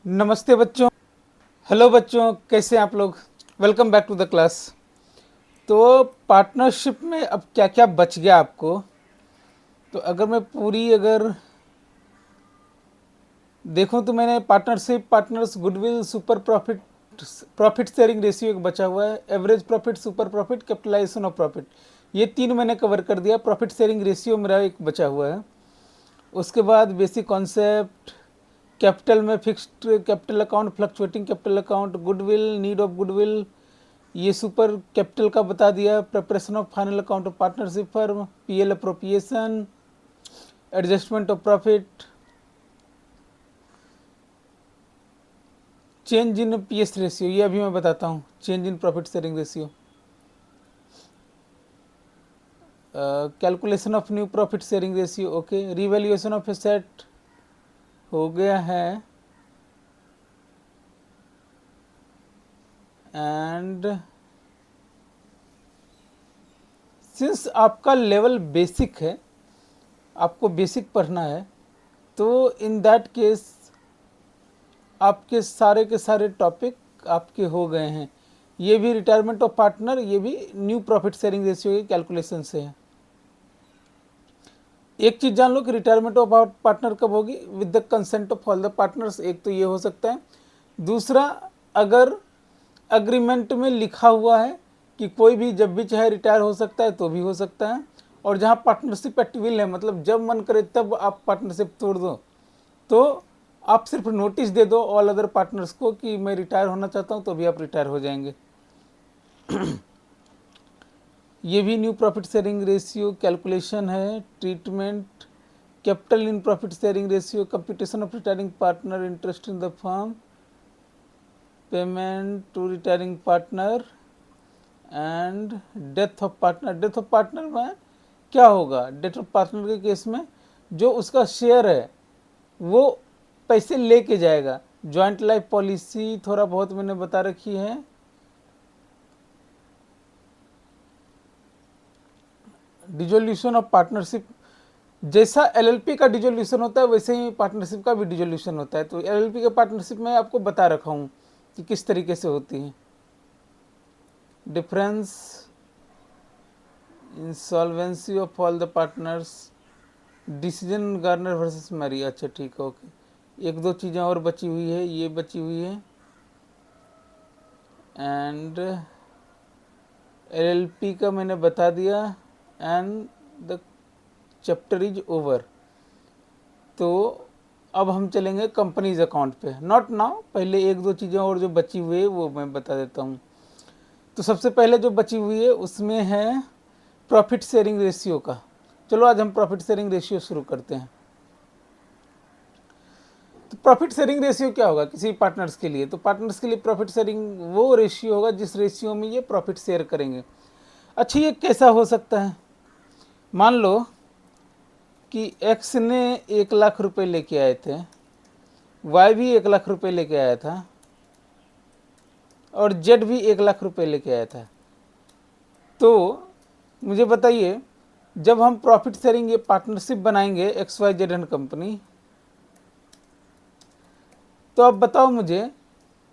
नमस्ते बच्चों। हेलो बच्चों, कैसे हैं आप लोग? Welcome back to the class. तो पार्टनरशिप में अब क्या क्या बच गया आपको? तो अगर मैं पूरी अगर देखूं तो मैंने partnership, partners, goodwill, super profit, profit sharing ratio एक बचा हुआ है, average profit, super profit, capitalization of profit, ये तीन मैंने कवर कर दिया। प्रॉफिट शेयरिंग रेशियो मेरा एक बचा हुआ है। उसके बाद बेसिक कॉन्सेप्ट, कैपिटल में fixed capital account, fluctuating capital account, goodwill, need of goodwill, ये सुपर कैपिटल का बता दिया। Preparation of final account of partnership firm, PL appropriation, adjustment of profit, change in PS ratio, ये अभी मैं बताता हूँ। Change in profit sharing ratio, calculation of new profit sharing ratio, okay. Revaluation of asset हो गया है। And since आपका level basic है, आपको बेसिक पढ़ना है, तो इन दैट केस आपके सारे के सारे टॉपिक आपके हो गए हैं। ये भी रिटायरमेंट ऑफ पार्टनर, ये भी न्यू प्रॉफिट शेयरिंग रेशियो की कैलकुलेशन से है। एक चीज जान लो कि रिटायरमेंट ऑफ पार्टनर कब होगी? With the consent of all the partners. एक तो ये हो सकता है। दूसरा, अगर अग्रीमेंट में लिखा हुआ है कि कोई भी जब भी चाहे रिटायर हो सकता है तो भी हो सकता है। और जहाँ पार्टनरशिप एट विल है, मतलब जब मन करे तब आप पार्टनरशिप तोड़ दो, तो आप सिर्फ नोटिस दे दो ऑल अदर पार्टनर्स को कि मैं रिटायर होना चाहता हूँ, तो भी आप रिटायर हो जाएंगे। ये भी new profit sharing ratio calculation है। Treatment, capital in profit sharing ratio, computation of retiring partner interest in the firm, payment to retiring partner and death of partner. Death of partner में क्या होगा? Death of partner के case में जो उसका share है वो पैसे लेके जाएगा। जॉइंट लाइफ पॉलिसी थोड़ा बहुत मैंने बता रखी है। डिजोल्यूशन ऑफ पार्टनरशिप, जैसा एलएलपी का डिजोल्यूशन होता है वैसे ही पार्टनरशिप का भी डिजोल्यूशन होता है। तो एलएलपी के पार्टनरशिप में आपको बता रखा हूँ कि किस तरीके से होती है। Difference, insolvency of all the partners, decision Garner versus Murray. अच्छा ठीक है, ओके। एक दो चीज़ें और बची हुई है, ये बची हुई है। एंड एलएलपी का मैंने बता दिया। And the chapter is over. तो अब हम चलेंगे कंपनीज अकाउंट पे। नॉट नाउ, पहले एक दो चीज़ें और जो बची हुई है वो मैं बता देता हूँ। तो सबसे पहले जो बची हुई है उसमें है प्रॉफिट शेयरिंग रेशियो का। चलो आज हम प्रॉफिट शेयरिंग रेशियो शुरू करते हैं। तो प्रॉफिट शेयरिंग रेशियो क्या होगा किसी पार्टनर्स के लिए? तो पार्टनर्स के लिए प्रॉफिट शेयरिंग वो रेशियो होगा जिस रेशियो में ये प्रॉफिट शेयर करेंगे। अच्छा, ये कैसा हो सकता है? मान लो कि एक्स ने 1 लाख रुपए लेके आए थे, वाई भी 1 लाख रुपए लेके आया था, और जेड भी 1 लाख रुपए लेके आया था। तो मुझे बताइए, जब हम प्रॉफिट शेयरिंग ये पार्टनरशिप बनाएंगे X Y Z and company, तो अब बताओ मुझे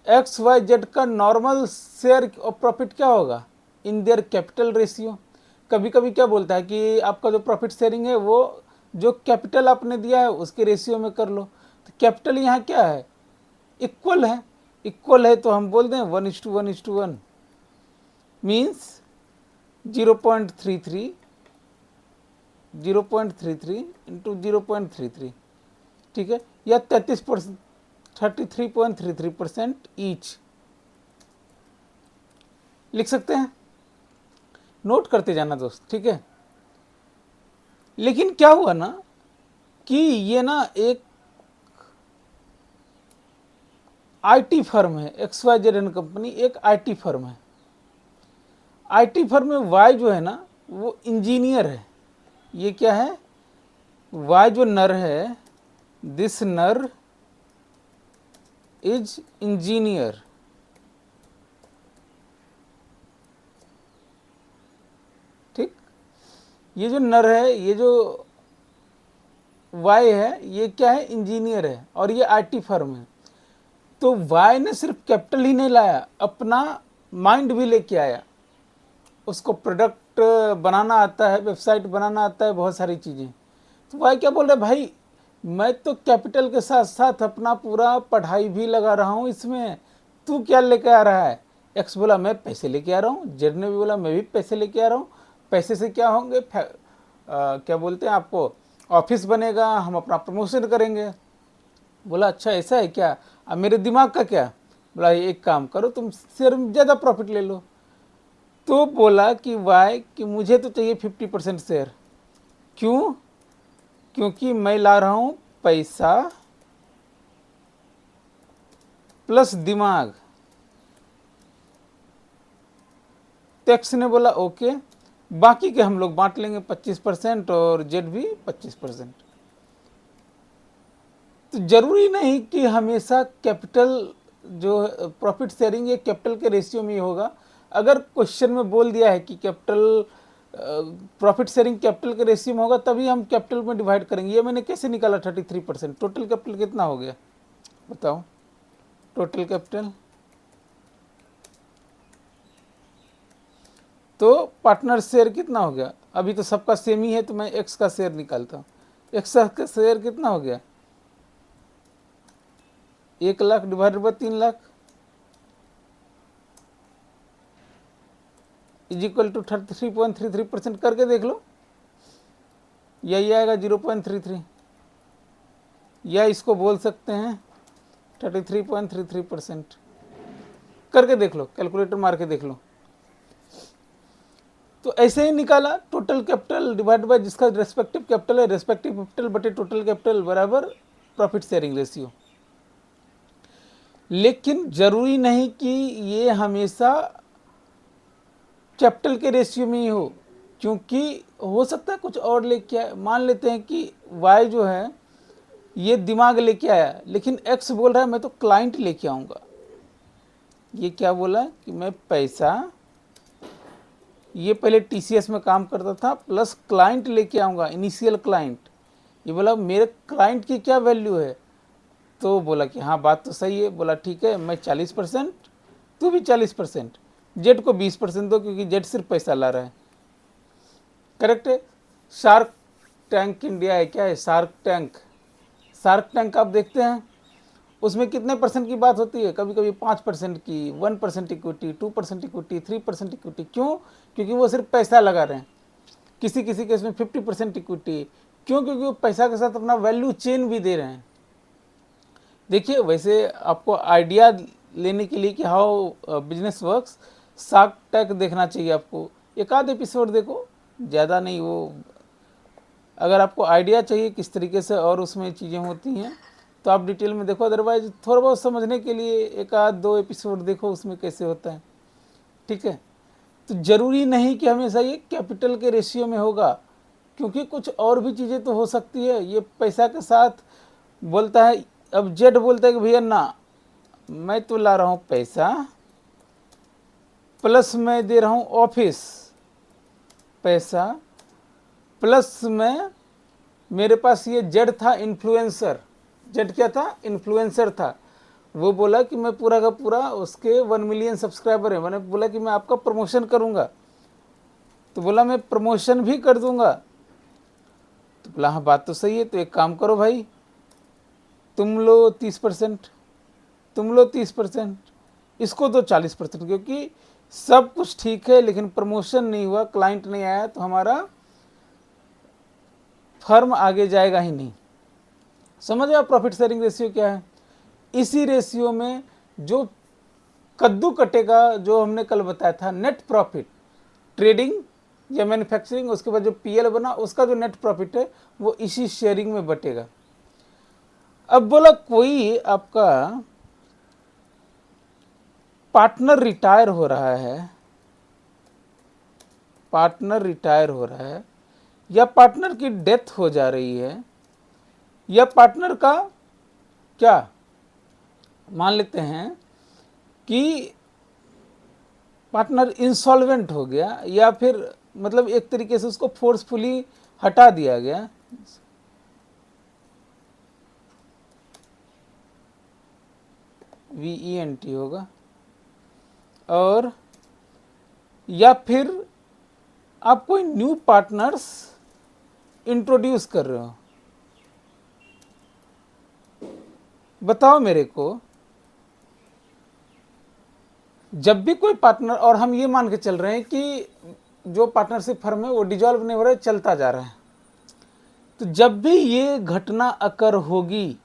एक्स वाई जेड का नॉर्मल शेयर ऑफ प्रॉफिट क्या होगा इन देयर कैपिटल रेशियो? कभी कभी क्या बोलता है कि आपका जो प्रॉफिट शेयरिंग है वो जो कैपिटल आपने दिया है उसके रेशियो में कर लो। तो कैपिटल यहाँ क्या है? इक्वल है। इक्वल है तो हम बोल दें 1:1:1 मीन्स 0.33 0.33 इंटू 0.33, ठीक है, या 33%, 33.33% ईच लिख सकते हैं। नोट करते जाना दोस्त, ठीक है। लेकिन क्या हुआ ना कि ये ना एक आईटी फर्म है, X Y Z and company एक आईटी फर्म है। आईटी फर्म में वाई जो है ना वो इंजीनियर है। ये क्या है? वाई जो नर है, दिस नर इज इंजीनियर। ठीक, ये जो नर है, ये जो वाई है, ये क्या है? इंजीनियर है और ये आईटी फर्म है। तो वाई ने सिर्फ कैपिटल ही नहीं लाया, अपना माइंड भी लेके आया। उसको प्रोडक्ट बनाना आता है, वेबसाइट बनाना आता है, बहुत सारी चीज़ें। तो वाई क्या बोल रहे भाई, मैं तो कैपिटल के साथ साथ अपना पूरा पढ़ाई भी लगा रहा हूँ इसमें, तू क्या लेके आ रहा है? एक्स बोला मैं पैसे लेके आ रहा हूँ, जेड ने भी बोला मैं भी पैसे लेके आ रहा हूँ। पैसे से क्या होंगे, क्या बोलते हैं आपको, ऑफिस बनेगा, हम अपना प्रमोशन करेंगे। बोला अच्छा ऐसा है क्या, अब मेरे दिमाग का क्या? बोला एक काम करो, तुम शेयर में ज़्यादा प्रॉफिट ले लो। तो बोला कि वाई कि मुझे तो चाहिए 50% शेयर। क्यों? क्योंकि मैं ला रहा हूँ पैसा प्लस दिमाग। तो एक्स ने बोला ओके, बाकी के हम लोग बांट लेंगे 25% और जेड भी 25%। तो जरूरी नहीं कि हमेशा कैपिटल जो प्रॉफिट शेयरिंग ये कैपिटल के रेशियो में ही होगा। अगर क्वेश्चन में बोल दिया है कि कैपिटल प्रॉफिट शेयरिंग कैपिटल के रेशियो में होगा, तभी हम कैपिटल में डिवाइड करेंगे। ये मैंने कैसे निकाला 33%? टोटल कैपिटल कितना हो गया बताओ? टोटल कैपिटल तो पार्टनर शेयर कितना हो गया? अभी तो सबका सेम ही है, तो मैं एक्स का शेयर निकालता हूँ। एक्स का शेयर कितना हो गया? 1,00,000 divided by 3,00,000 is equal to 33.33%। करके देख लो, यही आएगा 0.33, या इसको बोल सकते हैं 33.33%। करके देख लो, कैलकुलेटर मार के देख लो। तो ऐसे ही निकाला, टोटल कैपिटल डिवाइड बाय जिसका रेस्पेक्टिव कैपिटल है, रेस्पेक्टिव कैपिटल बटे टोटल कैपिटल बराबर प्रॉफिट शेयरिंग रेशियो। लेकिन जरूरी नहीं कि ये हमेशा कैपिटल के रेशियो में ही हो, क्योंकि हो सकता है कुछ और लेके आए। मान लेते हैं कि वाई जो है ये दिमाग लेके आया, लेकिन एक्स बोल रहा है मैं तो क्लाइंट लेके आऊँगा। ये क्या बोला कि मैं पैसा, ये पहले टीसीएस में काम करता था, प्लस क्लाइंट लेके आऊँगा, इनिशियल क्लाइंट। ये बोला मेरे क्लाइंट की क्या वैल्यू है? तो बोला कि हाँ बात तो सही है। बोला ठीक है, मैं 40%, तू भी 40%, जेड को 20% दो, क्योंकि जेड सिर्फ पैसा ला रहा है। करेक्ट है। शार्क टैंक इंडिया है, क्या है शार्क टैंक? शार्क टैंक आप देखते हैं, उसमें कितने परसेंट की बात होती है? कभी कभी 5% की, 1% इक्विटी, 2% इक्विटी, 3% इक्विटी। क्यों? क्योंकि वो सिर्फ पैसा लगा रहे हैं। किसी किसी केस में 50% इक्विटी। क्यों? क्योंकि वो पैसा के साथ अपना वैल्यू चेन भी दे रहे हैं। देखिए, वैसे आपको आइडिया लेने के लिए कि how business works, shark tank देखना चाहिए आपको। एक आध एपिसोड देखो, ज़्यादा नहीं। वो अगर आपको आइडिया चाहिए किस तरीके से और उसमें चीज़ें होती हैं, तो आप डिटेल में देखो। अदरवाइज थोड़ा बहुत समझने के लिए एक आध दो एपिसोड देखो, उसमें कैसे होता है। ठीक है। तो ज़रूरी नहीं कि हमेशा ये कैपिटल के रेशियो में होगा, क्योंकि कुछ और भी चीज़ें तो हो सकती है। ये पैसा के साथ बोलता है, अब जेड बोलता है कि भैया ना, मैं तो ला रहा हूँ पैसा प्लस मैं दे रहा हूँ ऑफिस पैसा, प्लस में मेरे पास ये जेड था इन्फ्लुएंसर। जेड क्या था? इन्फ्लुएंसर था। वो बोला कि मैं पूरा का पूरा, उसके 1 मिलियन सब्सक्राइबर है, मैंने बोला कि मैं आपका प्रमोशन करूंगा। तो बोला मैं प्रमोशन भी कर दूंगा। तो बोला हाँ बात तो सही है, तो एक काम करो भाई, तुम लो 30%, तुम लो 30%, इसको तो 40%, क्योंकि सब कुछ ठीक है लेकिन प्रमोशन नहीं हुआ, क्लाइंट नहीं आया, तो हमारा फर्म आगे जाएगा ही नहीं। समझ आप प्रॉफिट शेयरिंग रेशियो क्या है? इसी रेशियो में जो कद्दू कटेगा, जो हमने कल बताया था, नेट प्रॉफिट, ट्रेडिंग या मैन्युफैक्चरिंग, उसके बाद जो पीएल बना, उसका जो नेट प्रॉफिट है वो इसी शेयरिंग में बटेगा। अब बोला कोई आपका पार्टनर रिटायर हो रहा है, पार्टनर रिटायर हो रहा है, या पार्टनर की डेथ हो जा रही है, या पार्टनर का क्या, मान लेते हैं कि पार्टनर इंसॉल्वेंट हो गया, या फिर मतलब एक तरीके से उसको फोर्सफुली हटा दिया गया। VENT होगा। और या फिर आप कोई न्यू पार्टनर्स इंट्रोड्यूस कर रहे हो। बताओ मेरे को, जब भी कोई पार्टनर, और हम ये मान के चल रहे हैं कि जो पार्टनरशिप फर्म है वो डिजॉल्व नहीं हो रहा है, चलता जा रहा है, तो जब भी ये घटना अकर होगी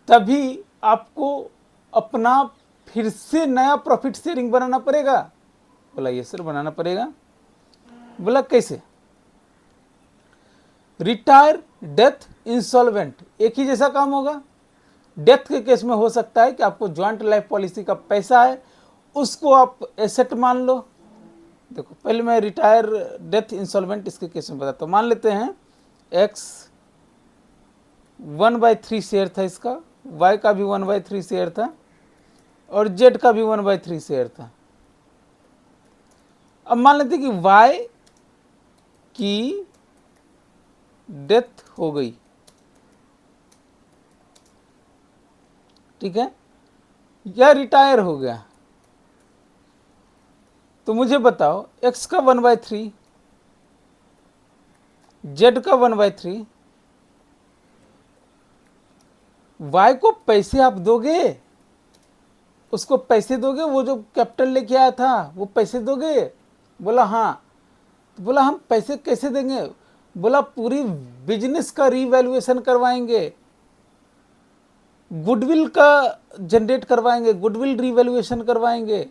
तभी आपको अपना फिर से नया प्रॉफिट शेयरिंग बनाना पड़ेगा। बोला ये सर बनाना पड़ेगा। बोला कैसे? रिटायर, डेथ, इंसॉल्वेंट, एक ही जैसा काम होगा। डेथ के केस में हो सकता है कि आपको ज्वाइंट लाइफ पॉलिसी का पैसा है उसको आप एसेट मान लो। देखो पहले मैं रिटायर, डेथ, इंसॉल्वेंट इसके केस में बताता हूँ। मान लेते हैं एक्स 1/3 शेयर था इसका, वाई का भी 1/3 शेयर था और जेड का भी 1/3 शेयर था। अब मान लेते हैं कि वाई की डेथ हो गई, ठीक है, या रिटायर हो गया, तो मुझे बताओ एक्स का 1/3, जेड का 1/3, वाई को पैसे आप दोगे, उसको पैसे दोगे, वो जो कैपिटल लेके आया था वो पैसे दोगे? बोला हाँ। तो बोला हम पैसे कैसे देंगे? बोला पूरी बिजनेस का रीवैल्यूएशन करवाएंगे, गुडविल का जनरेट करवाएंगे, गुडविल रीवैल्यूएशन करवाएंगे,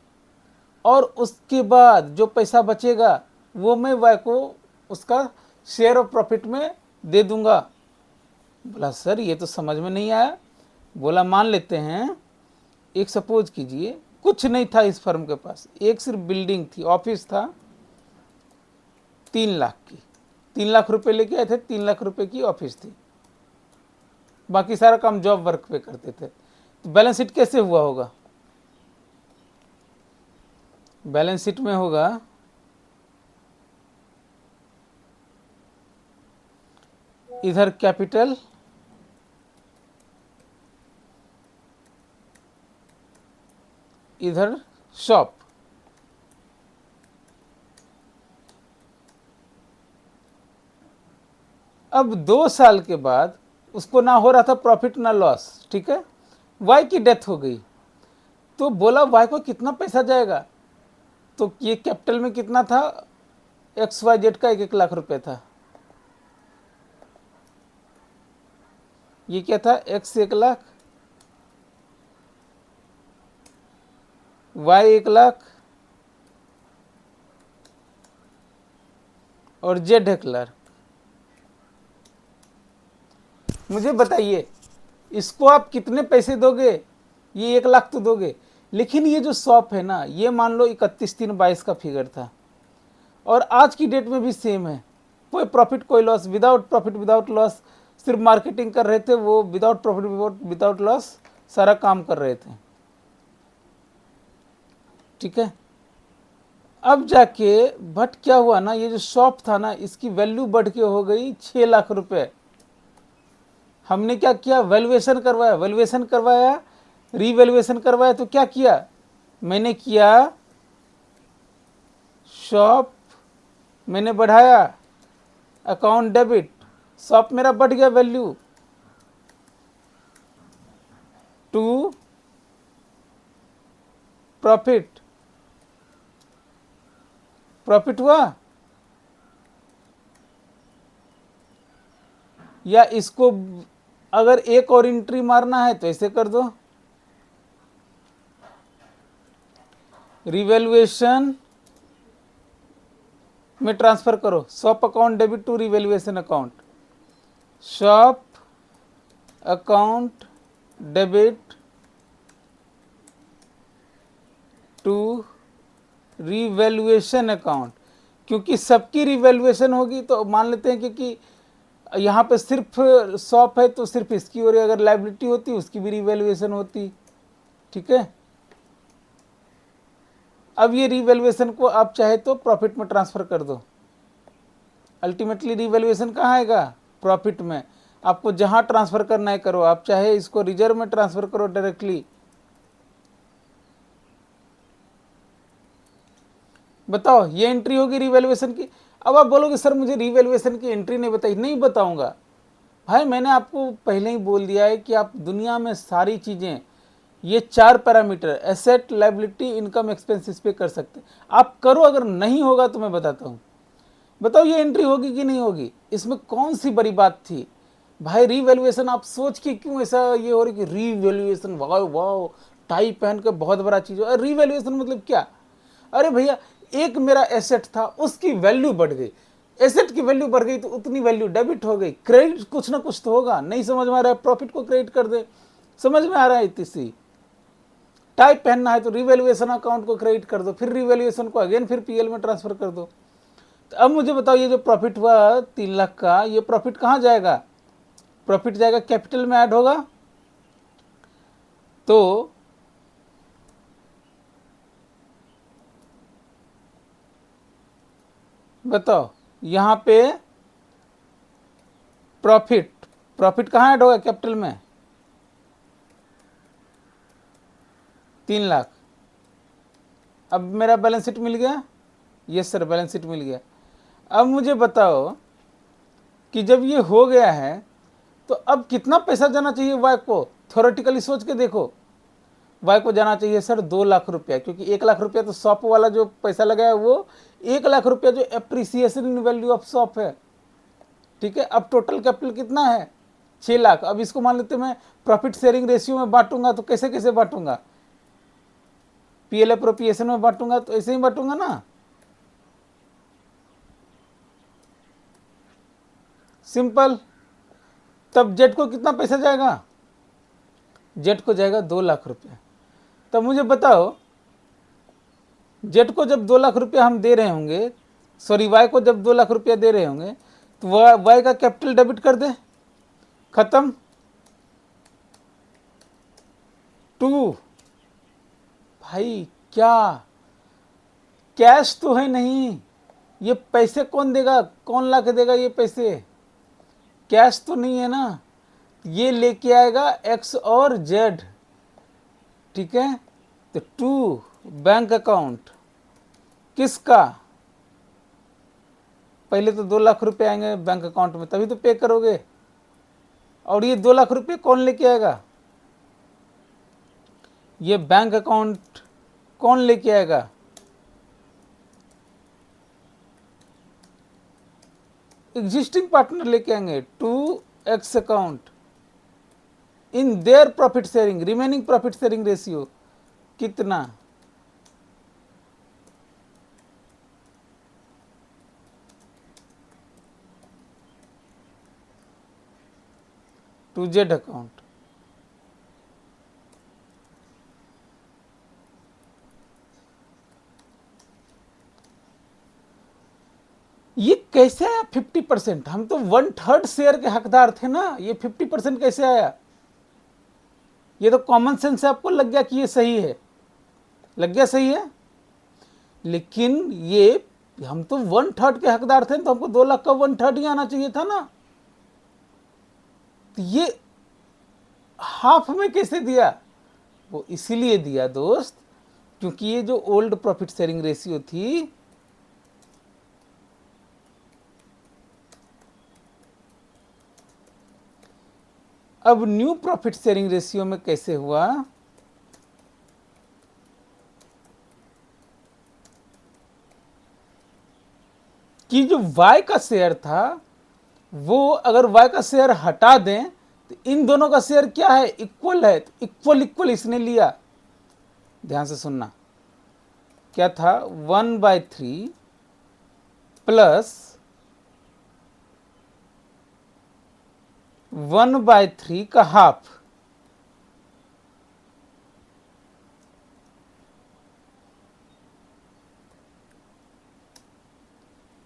और उसके बाद जो पैसा बचेगा वो मैं वाई को उसका शेयर ऑफ प्रॉफिट में दे दूंगा। बोला सर ये तो समझ में नहीं आया। बोला मान लेते हैं, एक सपोज कीजिए कुछ नहीं था इस फर्म के पास, एक सिर्फ बिल्डिंग थी, ऑफिस था 3 लाख की, 3 लाख रुपए लेके आए थे, 3 लाख रुपए की ऑफिस थी, बाकी सारा काम जॉब वर्क पे करते थे। तो बैलेंस शीट कैसे हुआ होगा? बैलेंस शीट में होगा इधर कैपिटल, इधर शॉप। अब 2 साल के बाद उसको ना हो रहा था प्रॉफिट ना लॉस, ठीक है, वाई की डेथ हो गई, तो बोला वाई को कितना पैसा जाएगा? तो ये कैपिटल में कितना था? XYZ का 1-1 लाख रुपए था। ये क्या था? X 1 लाख, Y 1 लाख और Z 1 लाख। मुझे बताइए इसको आप कितने पैसे दोगे? ये 1 लाख तो दोगे, लेकिन ये जो शॉप है ना, ये मान लो 31/3/22 का फिगर था और आज की डेट में भी सेम है, कोई प्रॉफिट कोई loss, without profit without loss, सिर्फ मार्केटिंग कर रहे थे, वो विदाउट प्रॉफिट विदाउट लॉस सारा काम कर रहे थे, ठीक है। अब जाके बट क्या हुआ ना, ये जो शॉप था ना इसकी वैल्यू बढ़ के हो गई 6 लाख रुपए। हमने क्या किया? वैल्यूएशन करवाया, वैल्यूएशन करवाया, रीवैल्यूएशन करवाया, तो क्या किया मैंने? किया शॉप मैंने बढ़ाया, अकाउंट डेबिट, शॉप मेरा बढ़ गया वैल्यू, टू प्रॉफिट, प्रॉफिट हुआ। या इसको अगर एक और एंट्री मारना है तो ऐसे कर दो, रिवैल्यूएशन में ट्रांसफर करो, shop account debit to revaluation account, shop account debit to revaluation account. क्योंकि सबकी रिवैल्यूएशन होगी तो मान लेते हैं क्योंकि यहाँ पे सिर्फ शॉप है तो सिर्फ इसकी, और अगर लायबिलिटी होती उसकी भी रिवैल्यूएशन होती, ठीक है। अब ये रिवैल्यूएशन को आप चाहे तो प्रॉफिट में ट्रांसफर कर दो, अल्टीमेटली रिवैल्यूएशन कहाँ आएगा? प्रॉफिट में। आपको जहाँ ट्रांसफर करना है करो, आप चाहे इसको रिजर्व में ट्रांसफर करो डायरेक्टली, बताओ, ये एंट्री होगी रीवैल्यूएशन की। अब आप बोलोगे सर मुझे रीवैल्यूएशन की एंट्री नहीं बताई। नहीं बताऊंगा भाई, मैंने आपको पहले ही बोल दिया है कि आप दुनिया में सारी चीज़ें, ये 4 parameter asset, liability, income, expenses पे कर सकते हैं। आप करो, अगर नहीं होगा तो मैं बताता हूँ। बताओ ये एंट्री होगी कि नहीं होगी, इसमें कौन सी बड़ी बात थी भाई। रीवैल्यूएशन, आप सोच के क्यों ऐसा ये हो रही कि रीवैल्यूएशन, वाह वाह, टाई पहन के बहुत बड़ा चीज़ हो। रीवैल्यूएशन मतलब क्या? अरे भैया, एक मेरा एसेट था, उसकी वैल्यू बढ़ गई, एसेट की वैल्यू बढ़ गई तो उतनी वैल्यू डेबिट हो गई। क्रेडिट कुछ ना कुछ तो होगा। नहीं समझ में आ रहा है, प्रॉफिट को क्रेडिट कर दे। समझ में आ रहा है? इतनी टाइप पहनना है तो रिवैल्यूएशन अकाउंट को क्रेडिट कर दो, फिर रिवैल्यूएशन को अगेन फिर पीएल में ट्रांसफर कर दो। तो अब मुझे बताओ, ये जो प्रॉफिट हुआ 3 लाख का, ये प्रॉफिट कहाँ जाएगा? प्रॉफिट जाएगा कैपिटल में ऐड होगा। तो बताओ यहाँ पे प्रॉफिट, प्रॉफिट कहाँ ऐड होगा? कैपिटल में 3 लाख। अब मेरा बैलेंस शीट मिल गया। यस सर, बैलेंस शीट मिल गया। अब मुझे बताओ कि जब ये हो गया है तो अब कितना पैसा जाना चाहिए वाई को? थ्योरेटिकली सोच के देखो, वाई को जाना चाहिए सर 2 लाख रुपया, क्योंकि 1 लाख रुपया तो शॉप वाला जो पैसा लगा है वो, 1 लाख रुपया जो appreciation in value of shop है। ठीक है, अब टोटल कैपिटल कितना है? 6 लाख। अब इसको मान लेते मैं प्रॉफिट शेयरिंग रेशियो में बांटूंगा, तो कैसे कैसे बांटूंगा? पीएल अप्रोप्रिएशन में बांटूंगा तो ऐसे ही बांटूंगा ना, सिंपल। तब जेट को कितना पैसा जाएगा? जेट को जाएगा 2 लाख रुपया। तब मुझे बताओ, जेट को जब 2 लाख रुपया हम दे रहे होंगे, सॉरी वाई को जब 2 लाख रुपया दे रहे होंगे, तो वाई का कैपिटल डेबिट कर दे, खत्म। टू भाई, क्या कैश तो है नहीं, ये पैसे कौन देगा? कौन ला के देगा ये पैसे? कैश तो नहीं है ना, ये लेके आएगा एक्स और जेड। ठीक है, तो 2 बैंक अकाउंट किसका? पहले तो 2 लाख रुपए आएंगे बैंक अकाउंट में, तभी तो पे करोगे। और ये 2 लाख रुपए कौन लेके आएगा? ये बैंक अकाउंट कौन लेके आएगा? एग्जिस्टिंग पार्टनर लेके आएंगे। 2x account in their profit sharing, remaining profit sharing ratio कितना? Two Z account. ये कैसे आया 50%? हम तो 1/3 शेयर के हकदार थे ना, ये 50% कैसे आया? ये तो कॉमन सेंस से आपको लग गया कि ये सही है, लग गया सही है। लेकिन ये हम तो 1/3 के हकदार थे, तो हमको 2 लाख का 1/3 ही आना चाहिए था ना। तो ये हाफ में कैसे दिया? वो इसीलिए दिया दोस्त, क्योंकि ये जो ओल्ड प्रॉफिट शेयरिंग रेशियो थी, अब न्यू प्रॉफिट शेयरिंग रेशियो में कैसे हुआ? कि जो वाई का शेयर था, वो अगर वाई का शेयर हटा दें तो इन दोनों का शेयर क्या है? इक्वल है। तो इक्वल इक्वल इसने लिया। ध्यान से सुनना, क्या था? 1/3 प्लस 1/3 का हाफ,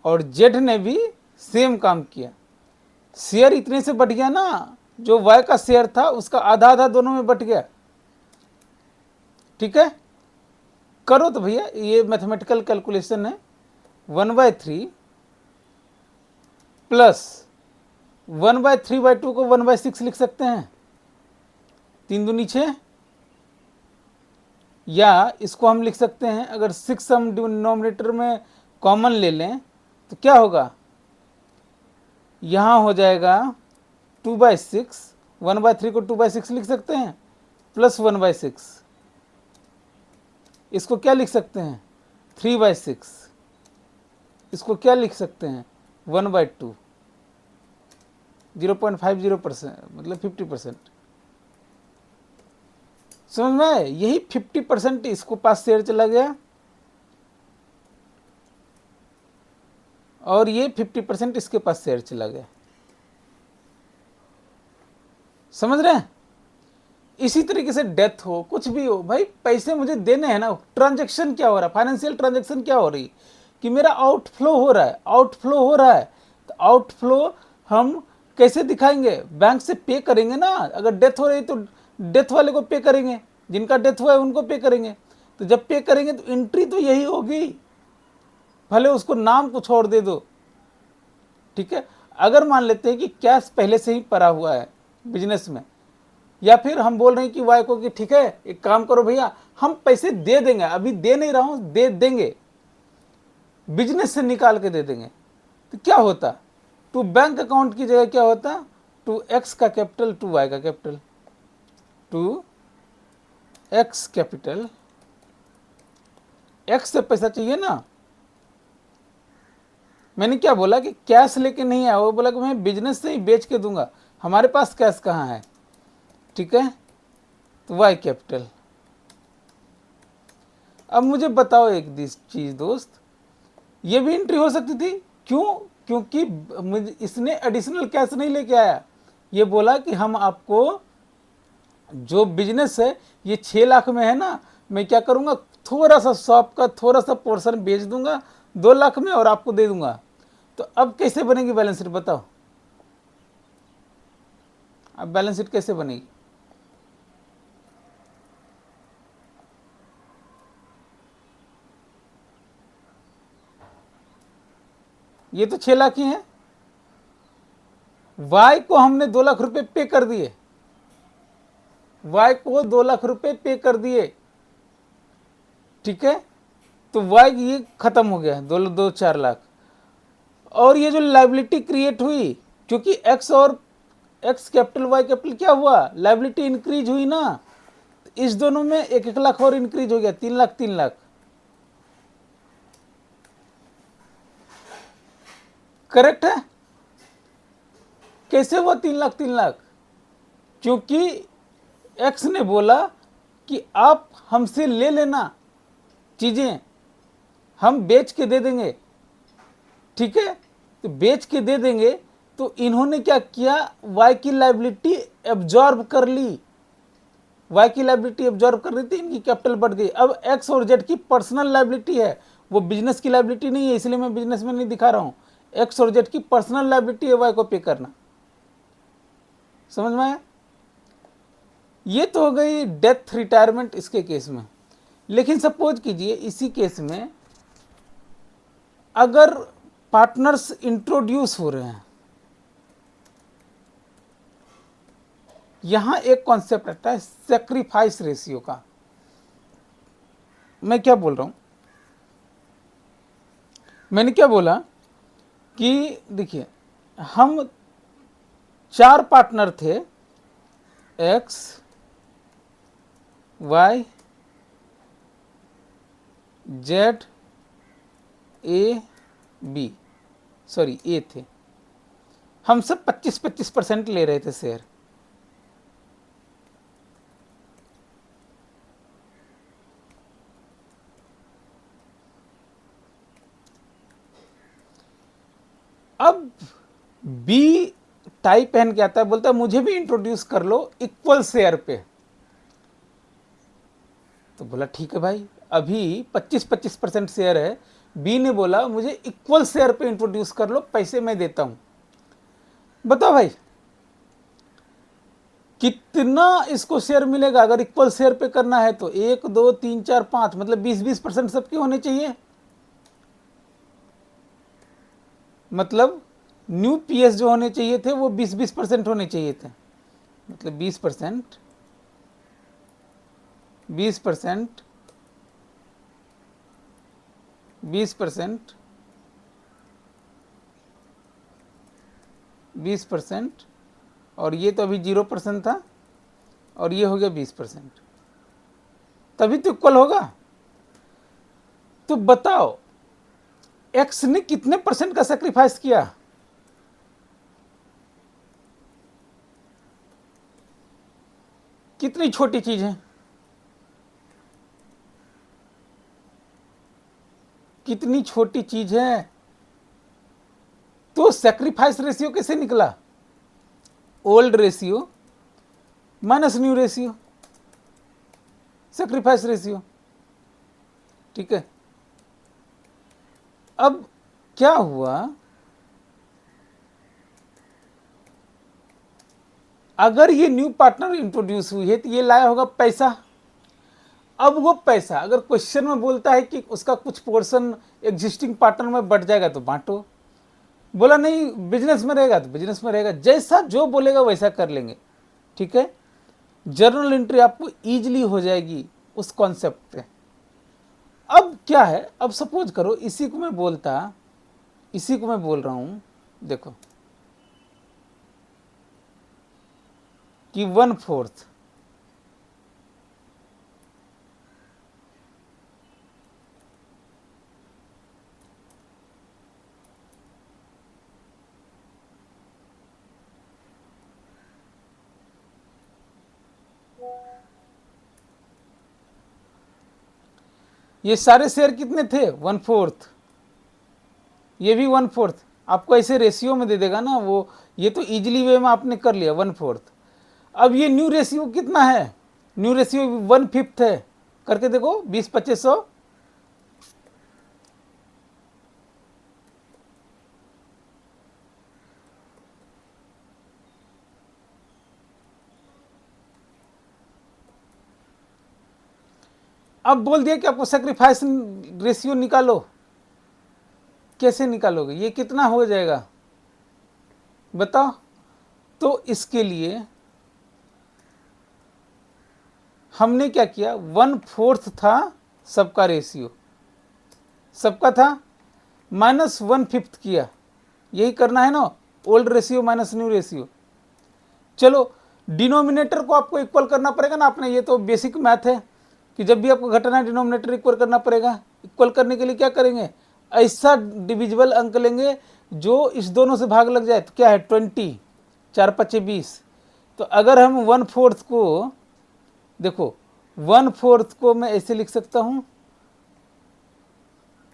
और जेड ने भी सेम काम किया। शेयर इतने से बढ़ गया ना, जो वाई का शेयर था उसका आधा आधा दोनों में बट गया। ठीक है, करो तो भैया, ये मैथमेटिकल कैलकुलेशन है। 1/3 प्लस 1/3/2 को 1/6 लिख सकते हैं। 3 दूनी 6, या इसको हम लिख सकते हैं, अगर 6 हम डिनोमिनेटर में कॉमन ले लें तो क्या होगा, यहाँ हो जाएगा 2/6, 1/3 को 2/6 लिख सकते हैं, प्लस 1/6, इसको क्या लिख सकते हैं 3/6, इसको क्या लिख सकते हैं 1/2, 0.50%, मतलब 50%। समझ में आए, यही 50% इसको पास शेयर चला गया और ये 50% इसके पास शेयर चला गया। समझ रहे हैं? इसी तरीके से डेथ हो, कुछ भी हो, भाई पैसे मुझे देने हैं ना। ट्रांजैक्शन क्या हो रहा है, फाइनेंशियल ट्रांजैक्शन क्या हो रही कि मेरा आउटफ्लो हो रहा है, आउटफ्लो हो रहा है। तो आउटफ्लो हम कैसे दिखाएंगे, बैंक से पे करेंगे ना। अगर डेथ हो रही तो डेथ वाले को पे करेंगे, जिनका डेथ हुआ है उनको पे करेंगे। तो जब पे करेंगे तो एंट्री तो यही होगी, भले उसको नाम कुछ और दे दो, ठीक है। अगर मान लेते हैं कि कैश पहले से ही पड़ा हुआ है बिजनेस में, या फिर हम बोल रहे हैं कि वाई को कि ठीक है एक काम करो भैया, हम पैसे दे देंगे, अभी दे नहीं रहा हूं, दे देंगे, बिजनेस से निकाल के दे देंगे, तो क्या होता, टू बैंक अकाउंट की जगह क्या होता, टू एक्स का कैपिटल टू वाई का capital, to X capital, X से पैसा चाहिए ना। मैंने क्या बोला कि कैश लेके नहीं आया, वो बोला कि मैं बिजनेस से ही बेच के दूंगा, हमारे पास कैश कहाँ है, ठीक है। तो वाई कैपिटल। अब मुझे बताओ एक चीज दोस्त, ये भी एंट्री हो सकती थी, क्यों, क्योंकि इसने एडिशनल कैश नहीं लेके आया। ये बोला कि हम आपको जो बिजनेस है ये 6 लाख में है ना, मैं क्या करूंगा, थोड़ा सा शॉप का थोड़ा सा पोर्शन बेच दूंगा 2 लाख में और आपको दे दूंगा। तो अब कैसे बनेगी बैलेंस शीट बताओ, अब बैलेंस शीट कैसे बनेगी। ये तो 6 लाख ही है, वाई को हमने 2 लाख रुपए पे कर दिए, वाई को 2 लाख रुपए पे कर दिए, ठीक है। तो वाई ये खत्म हो गया, 4 लाख। और ये जो लाइबिलिटी क्रिएट हुई, क्योंकि एक्स और एक्स कैपिटल वाई कैपिटल क्या हुआ, लाइबिलिटी इंक्रीज हुई ना, तो इस दोनों में 1-1 लाख और इंक्रीज हो गया, 3 लाख 3 लाख। करेक्ट है। कैसे हुआ 3 लाख 3 लाख, क्योंकि एक्स ने बोला कि आप हमसे ले लेना चीजें, हम बेच के दे देंगे, ठीक है। तो बेच के दे देंगे, तो इन्होंने क्या किया, वाई की लाइबिलिटी एब्जॉर्ब कर ली, वाई की लाइबिलिटी एब्जॉर्ब कर रही थी, इनकी कैपिटल बढ़ गई। अब एक्स और जेड की पर्सनल लाइबिलिटी है, वो बिजनेस की लाइबिलिटी नहीं है, इसलिए मैं बिजनेस में नहीं दिखा रहा हूं। एक्स और जेड की पर्सनल लाइबिलिटी है वाई को पे करना। समझ में आया? ये तो हो गई डेथ रिटायरमेंट इसके केस में। लेकिन सपोज कीजिए इसी केस में अगर पार्टनर्स इंट्रोड्यूस हो रहे हैं, यहां एक कॉन्सेप्ट आता है सैक्रिफाइस रेशियो का। मैं क्या बोल रहा हूं, मैंने क्या बोला कि देखिए हम 4 पार्टनर थे, X Y Z A B, sorry A थे, हम सब 25-25% ले रहे थे शेयर। अब बी टाइप पहन के आता है, बोलता है मुझे भी इंट्रोड्यूस कर लो इक्वल शेयर पे। तो बोला ठीक है भाई, अभी 25-25% शेयर है, बी ने बोला मुझे इक्वल शेयर पे इंट्रोड्यूस कर लो, पैसे मैं देता हूं। बताओ भाई कितना इसको शेयर मिलेगा, अगर इक्वल शेयर पे करना है तो 1 2 3 4 5, मतलब 20-20% सबके होने चाहिए। मतलब न्यू पीएस जो होने चाहिए थे वो 20-20% होने चाहिए थे, मतलब 20%, 20%, 20%, 20%, और ये तो अभी 0% था, और ये हो गया 20%, तभी तो इक्वल होगा। तो बताओ एक्स ने कितने परसेंट का सेक्रीफाइस किया? कितनी छोटी चीज है, कितनी छोटी चीज है। तो सेक्रीफाइस रेशियो कैसे निकला? Old ratio minus new ratio, sacrifice ratio. ठीक है, अब क्या हुआ, अगर ये न्यू पार्टनर इंट्रोड्यूस हुई है तो ये लाया होगा पैसा। अब वो पैसा अगर क्वेश्चन में बोलता है कि उसका कुछ पोर्शन एग्जिस्टिंग पार्टनर में बढ़ जाएगा तो बांटो, बोला नहीं बिजनेस में रहेगा तो बिजनेस में रहेगा, जैसा जो बोलेगा वैसा कर लेंगे। ठीक है, जर्नल एंट्री आपको इजीली हो जाएगी उस कॉन्सेप्ट पे। अब क्या है, अब सपोज करो इसी को मैं बोल रहा हूं, देखो कि 1/4, ये सारे शेयर कितने थे? 1/4, ये भी 1/4, आपको ऐसे रेशियो में दे देगा ना वो, ये तो इजीली वे में आपने कर लिया 1/4। अब ये न्यू रेशियो कितना है? न्यू रेशियो 1/5 है, करके देखो 20-2500। अब बोल दिया कि आपको सेक्रीफाइस रेशियो निकालो, कैसे निकालोगे, ये कितना हो जाएगा बताओ? तो इसके लिए हमने क्या किया, 1/4 था सबका रेशियो, सबका था, -1/5 किया, यही करना है ना, old ratio minus new ratio. चलो डिनोमिनेटर को आपको इक्वल करना पड़ेगा ना, आपने ये तो बेसिक मैथ है कि जब भी आपको घटाना है डिनोमिनेटर इक्वल करना पड़ेगा। इक्वल करने के लिए क्या करेंगे, ऐसा डिविजिबल अंक लेंगे जो इस दोनों से भाग लग जाए, तो क्या है 20, 4×5 20। तो अगर हम 1/4 को देखो, 1/4 को मैं ऐसे लिख सकता हूं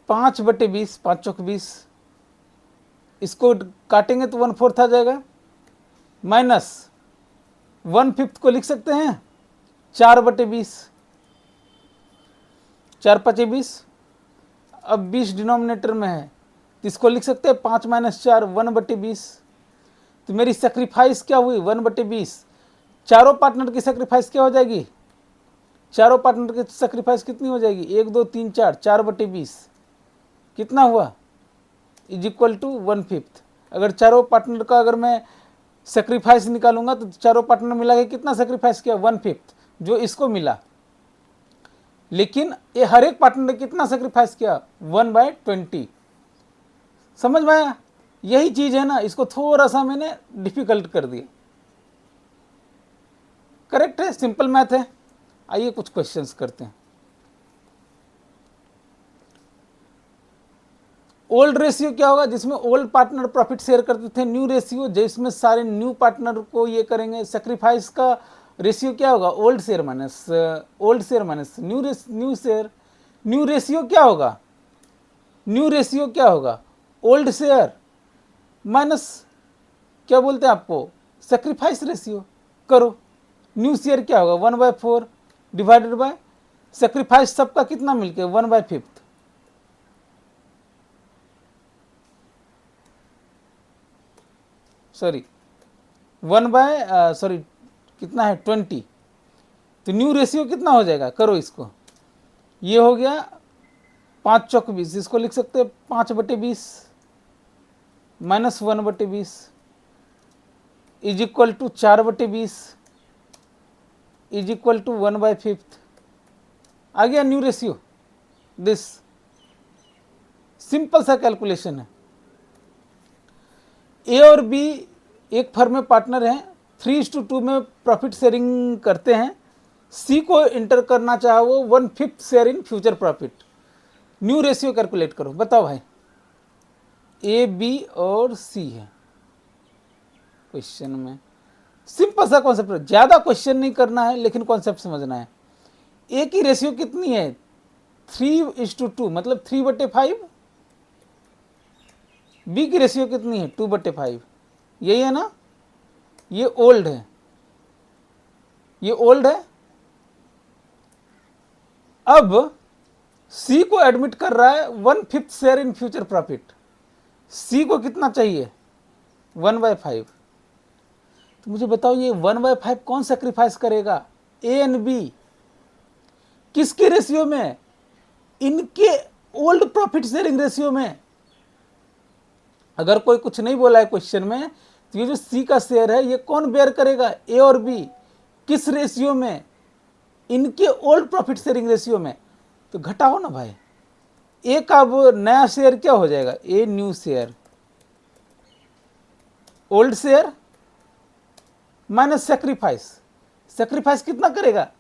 5/20, 5×20, इसको काटेंगे तो 1/4 आ जाएगा, माइनस 1/5 को लिख सकते हैं 4/20, 4×5 20। अब 20 डिनोमिनेटर में है तो इसको लिख सकते हैं 5 - 4, 1/20। तो मेरी सेक्रीफाइस क्या हुई, 1/20। चारों पार्टनर की सेक्रीफाइस क्या हो जाएगी, चारों पार्टनर की सेक्रीफाइस कितनी हो जाएगी, 1 2 3 4, 4/20 कितना हुआ, इज इक्वल टू 1/5। अगर चारों पार्टनर का अगर मैं सेक्रीफाइस निकालूंगा तो चारों पार्टनर मिला के कितना सेक्रीफाइस किया, 1/5 जो इसको मिला। लेकिन ये हर एक पार्टनर ने कितना सेक्रीफाइस किया, 1/20। समझ में आया? यही चीज है ना, इसको थोड़ा सा मैंने डिफिकल्ट कर दिया। करेक्ट है, सिंपल मैथ है। आइए कुछ क्वेश्चंस करते हैं। ओल्ड रेशियो क्या होगा, जिसमें ओल्ड पार्टनर प्रॉफिट शेयर करते थे। न्यू रेशियो जिसमें सारे न्यू पार्टनर को ये करेंगे। सेक्रीफाइस का रेशियो क्या होगा, old share minus new share. New ratio क्या होगा, न्यू रेशियो क्या होगा, ओल्ड शेयर माइनस क्या बोलते हैं आपको, सेक्रीफाइस रेशियो। करो, न्यू शेयर क्या होगा, 1/4 डिवाइडेड बाय सेक्रीफाइस सबका कितना मिलके 1/5, सॉरी 1/, कितना है 20। तो न्यू रेशियो कितना हो जाएगा, करो इसको, ये हो गया 5×20, इसको लिख सकते हैं 5/20 minus 1/20 is equal to 4/20 is equal to 1/5। आ गया न्यू रेशियो दिस। सिंपल सा कैलकुलेशन है। ए और बी एक फर्म में पार्टनर हैं, 3:2 में प्रॉफिट शेयरिंग करते हैं। सी को इंटर करना चाहे वो 1/5 share in future profit. New ratio calculate करो, बताओ भाई। ए बी और सी है क्वेश्चन में। सिंपल सा कॉन्सेप्ट है, ज़्यादा क्वेश्चन नहीं करना है लेकिन कॉन्सेप्ट समझना है। ए की रेशियो कितनी है? 3:2 मतलब 3/5। बी की रेशियो कितनी है? 2/5। यही है ना? ये ओल्ड है, ये ओल्ड है। अब सी को एडमिट कर रहा है 1/5 शेयर इन फ्यूचर प्रॉफिट। सी को कितना चाहिए? 1/5। तो मुझे बताओ ये 1/5 कौन सेक्रीफाइस करेगा? A and B. किसके रेशियो में? इनके ओल्ड प्रॉफिट शेयरिंग रेशियो में। अगर कोई कुछ नहीं बोला है क्वेश्चन में, तो ये जो सी का शेयर है ये कौन बेयर करेगा? ए और बी। किस रेशियो में? इनके ओल्ड प्रॉफिट शेयरिंग रेशियो में। तो घटाओ ना भाई, ए का अब नया शेयर क्या हो जाएगा? A new share, old share minus sacrifice. Sacrifice कितना करेगा?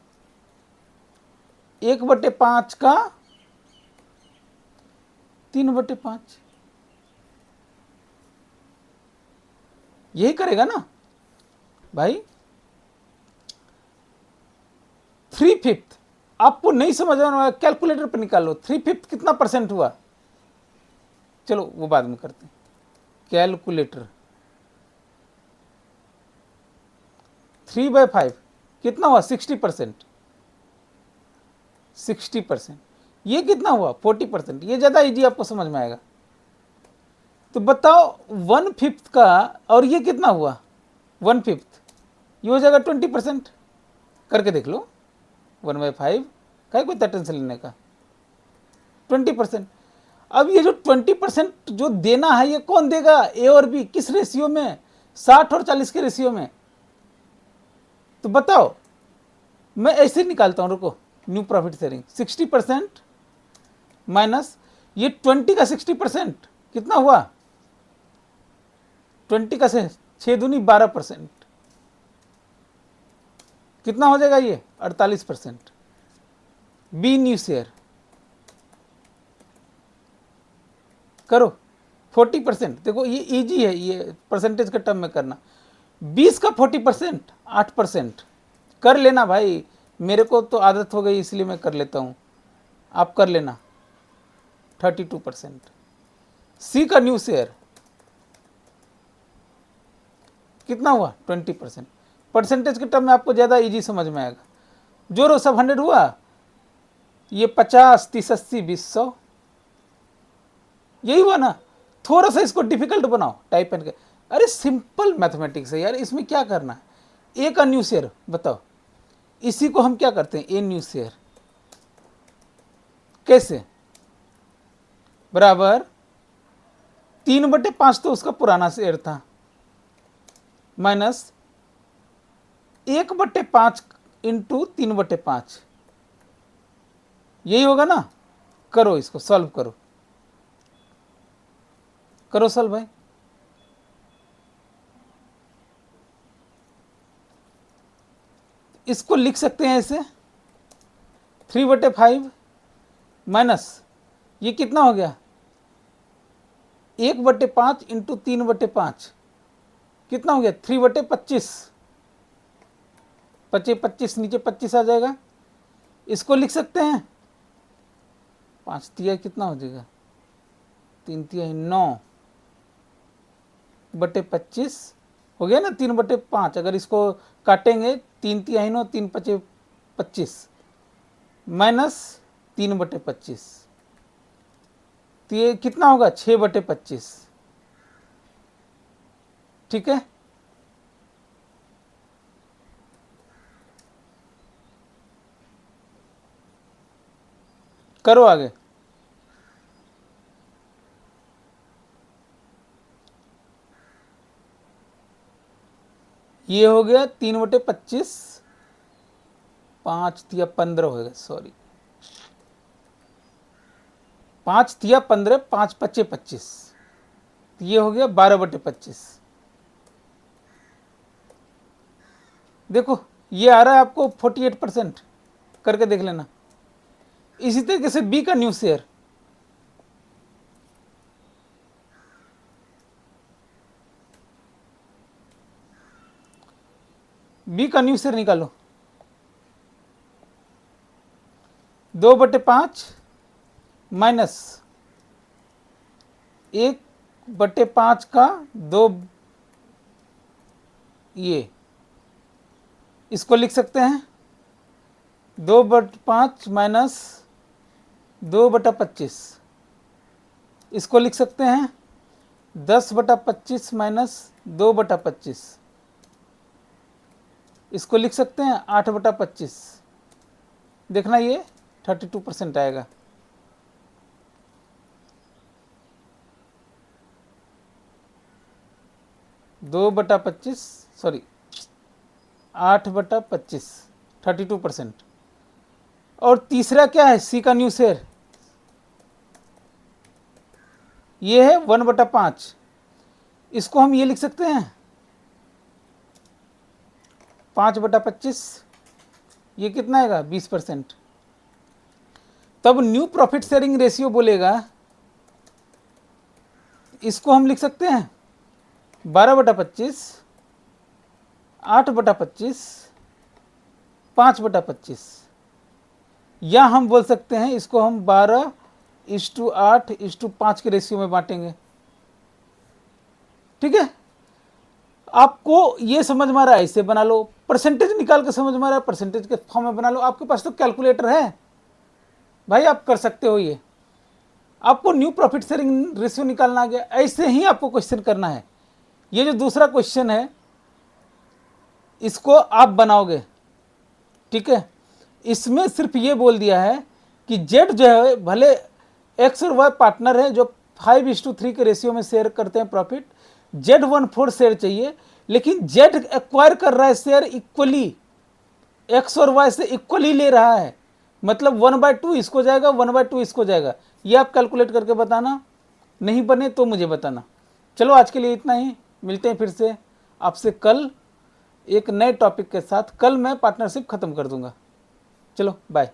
1/5 का 3/5, यही करेगा ना भाई। 3/5 आपको नहीं समझ में, कैलकुलेटर पर निकालो। 3/5 कितना परसेंट हुआ? चलो वो बाद में करते हैं। कैलकुलेटर 3/5 कितना हुआ? 60%। 60%। ये कितना हुआ? 40%। ये ज़्यादा इजी आपको समझ में आएगा। तो बताओ 1/5 का, और ये कितना हुआ? 1/5, ये हो जाएगा 20%। करके देख लो। 1/5 का कोई टेंशन लेने का, 20%। अब ये जो 20% जो देना है ये कौन देगा? ए और बी। किस रेशियो में? 60 और 40 के रेशियो में। तो बताओ, मैं ऐसे निकालता हूं, रुको। न्यू प्रॉफिट शेयरिंग 60% माइनस ये 20 का 60% कितना हुआ? 20 का से 6 दूनी 12%, कितना हो जाएगा ये? 48%। बी न्यू शेयर करो 40%। देखो ये इजी है, ये परसेंटेज के टर्म में करना। 20 का 40% 8%। कर लेना भाई, मेरे को तो आदत हो गई इसलिए मैं कर लेता हूँ, आप कर लेना। 32%। सी का न्यू शेयर कितना हुआ? 20%। परसेंटेज के टर्म में आपको ज़्यादा इजी समझ में आएगा। जोरो सब 100 हुआ, ये 50 30 80 20 100, यही हुआ ना। थोड़ा सा इसको डिफिकल्ट बनाओ, टाइप एंड के। अरे सिंपल मैथमेटिक्स है यार, इसमें क्या करना है? ए का न्यू शेयर बताओ। इसी को हम क्या करते हैं? ए न्यू शेयर कैसे? बराबर 3/5 तो उसका पुराना शेयर था, माइनस 1/5 इंटू 3/5, यही होगा ना। करो इसको, सॉल्व करो, करो सॉल्व भाई। इसको लिख सकते हैं ऐसे, 3/5 माइनस ये कितना हो गया? 1/5 इंटू 3/5 कितना हो गया? 3/25। 25 नीचे 25 आ जाएगा। इसको लिख सकते हैं 5 तिया कितना हो जाएगा? 3 तिया 9/25 हो गया ना। 3/5 अगर इसको काटेंगे 3 तिया 9 3 5 25 माइनस 3/25, तो ये कितना होगा? 6/25। ठीक है, करो आगे। ये हो गया 3/25, 5 या 15 हो गया, सॉरी। 5 तिया 15, 5 पच्चे 25, ये हो गया 12/25। देखो ये आ रहा है आपको 48%, करके देख लेना। इसी तरीके से बी का न्यू शेयर, बी का न्यू शेयर निकालो। 2/5 माइनस 1/5 का 2, ये इसको लिख सकते हैं 2/5 माइनस 2/25, इसको लिख सकते हैं 10/25 माइनस 2/25, इसको लिख सकते हैं 8/25। देखना ये 32% आएगा। दो बटा 25, सॉरी 8/25, 32%। और तीसरा क्या है, सी का न्यू शेयर, ये है 1/5, इसको हम ये लिख सकते हैं 5/25, ये कितना आएगा 20%। तब न्यू प्रॉफिट शेयरिंग रेशियो बोलेगा, इसको हम लिख सकते हैं 12/25, 8/25, 5/25, या हम बोल सकते हैं इसको हम 12:8:5 के रेशियो में बांटेंगे। ठीक है, आपको ये समझ में आ रहा है, इसे बना लो। परसेंटेज निकाल के समझ में आ रहा है, परसेंटेज के फॉर्म में बना लो। आपके पास तो कैलकुलेटर है भाई, आप कर सकते हो। ये आपको न्यू प्रॉफिट शेयरिंग रेशियो निकालना आ गया। ऐसे ही आपको क्वेश्चन करना है। ये जो दूसरा क्वेश्चन है इसको आप बनाओगे, ठीक है। इसमें सिर्फ ये बोल दिया है कि जेड जो है, भले एक्स और वाई पार्टनर है जो 5:3 के रेशियो में शेयर करते हैं प्रॉफिट, जेड 1/4 शेयर चाहिए, लेकिन जेड एक्वायर कर रहा है शेयर इक्वली, एक्स और वाई से इक्वली ले रहा है, मतलब 1/2 इसको जाएगा, 1/2 इसको जाएगा। ये आप कैलकुलेट करके बताना, नहीं बने तो मुझे बताना। चलो आज के लिए इतना ही, मिलते हैं फिर से आपसे कल एक नए टॉपिक के साथ। कल मैं पार्टनरशिप खत्म कर दूंगा। चलो बाय।